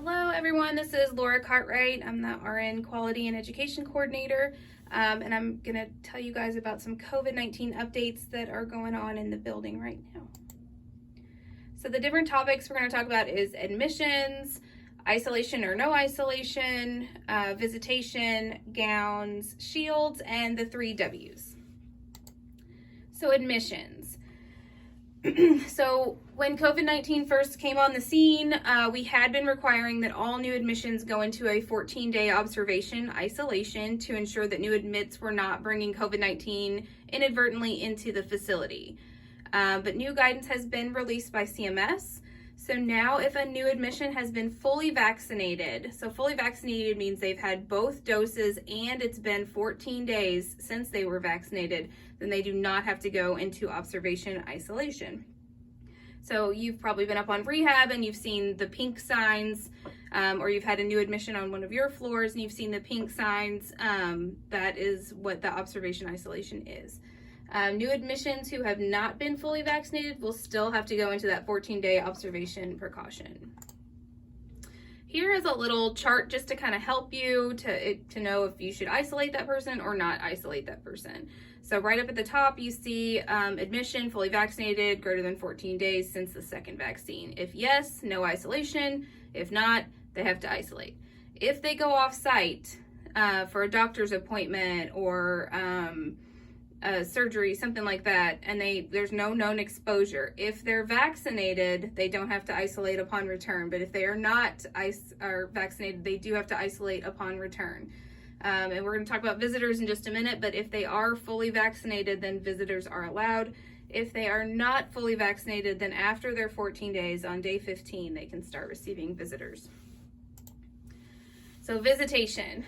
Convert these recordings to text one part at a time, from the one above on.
Hello everyone, this is Laura Cartwright. I'm the RN Quality and Education Coordinator, and I'm going to tell you guys about some COVID-19 updates that are going on in the building right now. So the different topics we're going to talk about is admissions, isolation or no isolation, visitation, gowns, shields, and the 3 W's. So admissions. So when COVID-19 first came on the scene, we had been requiring that all new admissions go into a 14-day observation isolation to ensure that new admits were not bringing COVID-19 inadvertently into the facility. But new guidance has been released by CMS. So now if a new admission has been fully vaccinated, so fully vaccinated means they've had both doses and it's been 14 days since they were vaccinated, then they do not have to go into observation isolation. So you've probably been up on rehab and you've seen the pink signs, or you've had a new admission on one of your floors and you've seen the pink signs. That is what the observation isolation is. New admissions who have not been fully vaccinated will still have to go into that 14-day observation precaution. Here is a little chart just to kind of help you to know if you should isolate that person or not isolate that person. So right up at the top, you see admission, fully vaccinated, greater than 14 days since the second vaccine. If yes, no isolation. If not, they have to isolate. If they go off site for a doctor's appointment or surgery, something like that, and there's no known exposure. If they're vaccinated, they don't have to isolate upon return, but if they are not vaccinated, they do have to isolate upon return. And we're going to talk about visitors in just a minute, but if they are fully vaccinated, then visitors are allowed. If they are not fully vaccinated, then after their 14 days, on day 15, they can start receiving visitors. So visitation.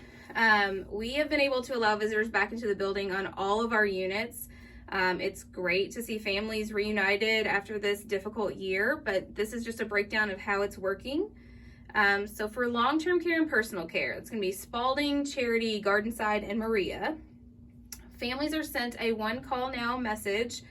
We have been able to allow visitors back into the building on all of our units. It's great to see families reunited after this difficult year, but this is just a breakdown of how it's working. So for long-term care and personal care, it's going to be Spalding, Charity, Gardenside, and Maria. Families are sent a one call now message.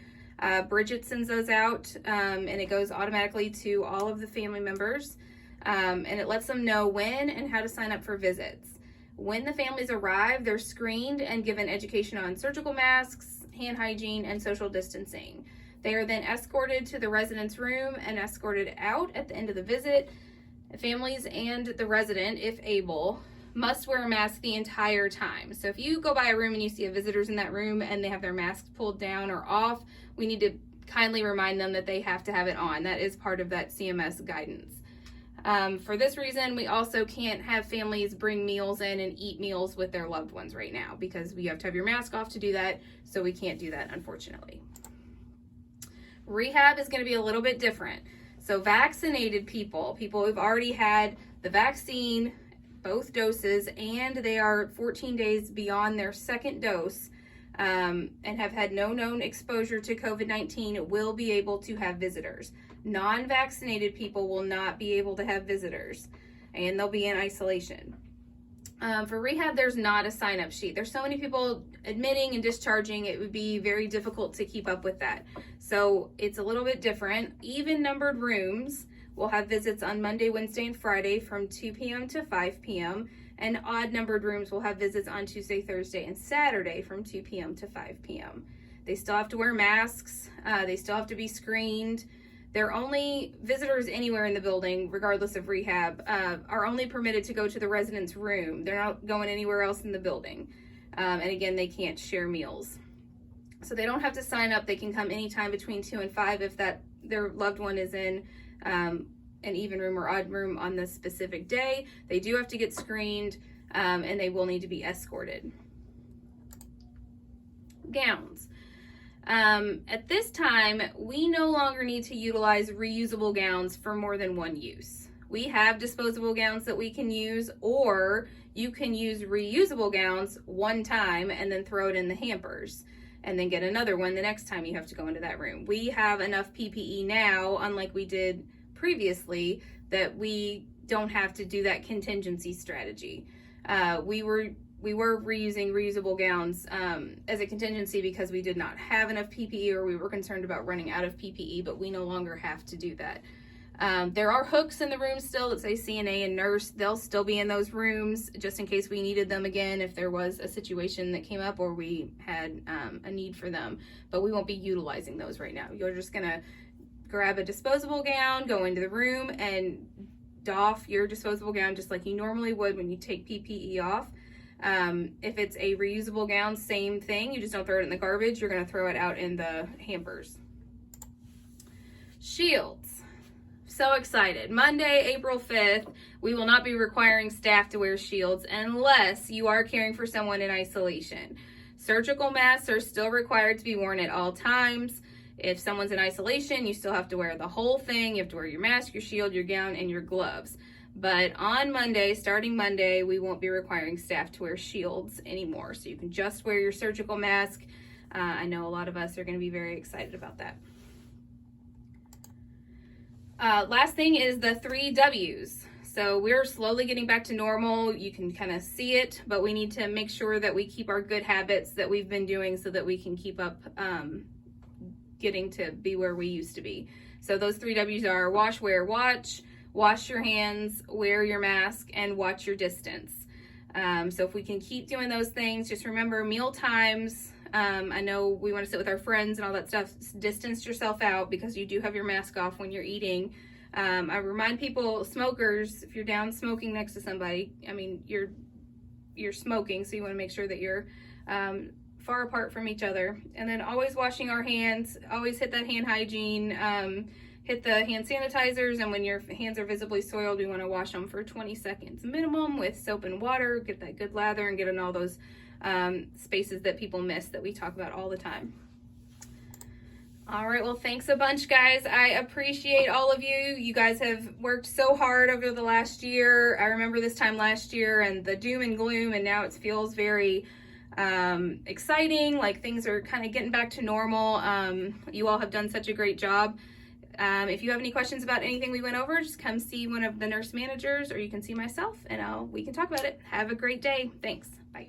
Bridget sends those out, and it goes automatically to all of the family members, and it lets them know when and how to sign up for visits. When the families arrive, they're screened and given education on surgical masks, hand hygiene, and social distancing. They are then escorted to the resident's room and escorted out at the end of the visit. Families and the resident, if able, must wear a mask the entire time. So if you go by a room and you see visitors in that room and they have their masks pulled down or off, we need to kindly remind them that they have to have it on. That is part of that CMS guidance. For this reason, we also can't have families bring meals in and eat meals with their loved ones right now because you have to have your mask off to do that, so we can't do that, unfortunately. Rehab is going to be a little bit different. So vaccinated people who've already had the vaccine, both doses, and they are 14 days beyond their second dose, and have had no known exposure to COVID-19 will be able to have visitors. Non-vaccinated people will not be able to have visitors, and they'll be in isolation. For rehab, there's not a sign-up sheet. There's so many people admitting and discharging, it would be very difficult to keep up with that. So it's a little bit different. Even numbered rooms will have visits on Monday, Wednesday, and Friday from 2 p.m. to 5 p.m. And odd numbered rooms will have visits on Tuesday, Thursday, and Saturday from 2 p.m. to 5 p.m. They still have to wear masks. They still have to be screened. They're only visitors anywhere in the building, regardless of rehab, are only permitted to go to the resident's room. They're not going anywhere else in the building. And again, they can't share meals. So they don't have to sign up. They can come anytime between 2 and 5 if their loved one is in an even room or odd room on this specific day. They do have to get screened, and they will need to be escorted. Gowns. At this time, we no longer need to utilize reusable gowns for more than one use. We have disposable gowns that we can use, or you can use reusable gowns one time and then throw it in the hampers and then get another one the next time you have to go into that room. We have enough PPE now, unlike we did previously, that we don't have to do that contingency strategy. We were reusing reusable gowns as a contingency because we did not have enough PPE or we were concerned about running out of PPE, but we no longer have to do that. There are hooks in the room still that say CNA and nurse. They'll still be in those rooms just in case we needed them again if there was a situation that came up or we had a need for them. But we won't be utilizing those right now. You're just going to grab a disposable gown, go into the room, and doff your disposable gown just like you normally would when you take PPE off. If it's a reusable gown, same thing. You just don't throw it in the garbage. You're going to throw it out in the hampers. Shields. So excited. Monday, April 5th, we will not be requiring staff to wear shields unless you are caring for someone in isolation. Surgical masks are still required to be worn at all times. If someone's in isolation, you still have to wear the whole thing. You have to wear your mask, your shield, your gown, and your gloves. But on Monday, starting Monday, we won't be requiring staff to wear shields anymore. So you can just wear your surgical mask. I know a lot of us are going to be very excited about that. Last thing is the 3 W's. So we're slowly getting back to normal. You can kind of see it, but we need to make sure that we keep our good habits that we've been doing so that we can keep up getting to be where we used to be. So those 3 W's are wash, wear, watch, wash your hands, wear your mask, and watch your distance. So if we can keep doing those things, just remember meal times. I know we want to sit with our friends and all that stuff. Distance yourself out because you do have your mask off when you're eating. I remind people, smokers, if you're down smoking next to somebody, I mean, you're smoking, so you want to make sure that you're far apart from each other. And then always washing our hands, always hit that hand hygiene, hit the hand sanitizers, and when your hands are visibly soiled, we want to wash them for 20 seconds minimum with soap and water, get that good lather and get in all those spaces that people miss that we talk about all the time. All right, well, thanks a bunch, guys. I appreciate all of you. You guys have worked so hard over the last year. I remember this time last year and the doom and gloom, and now it feels very exciting, like things are kind of getting back to normal. You all have done such a great job. If you have any questions about anything we went over, just come see one of the nurse managers, or you can see myself and we can talk about it. Have a great day. Thanks. Bye.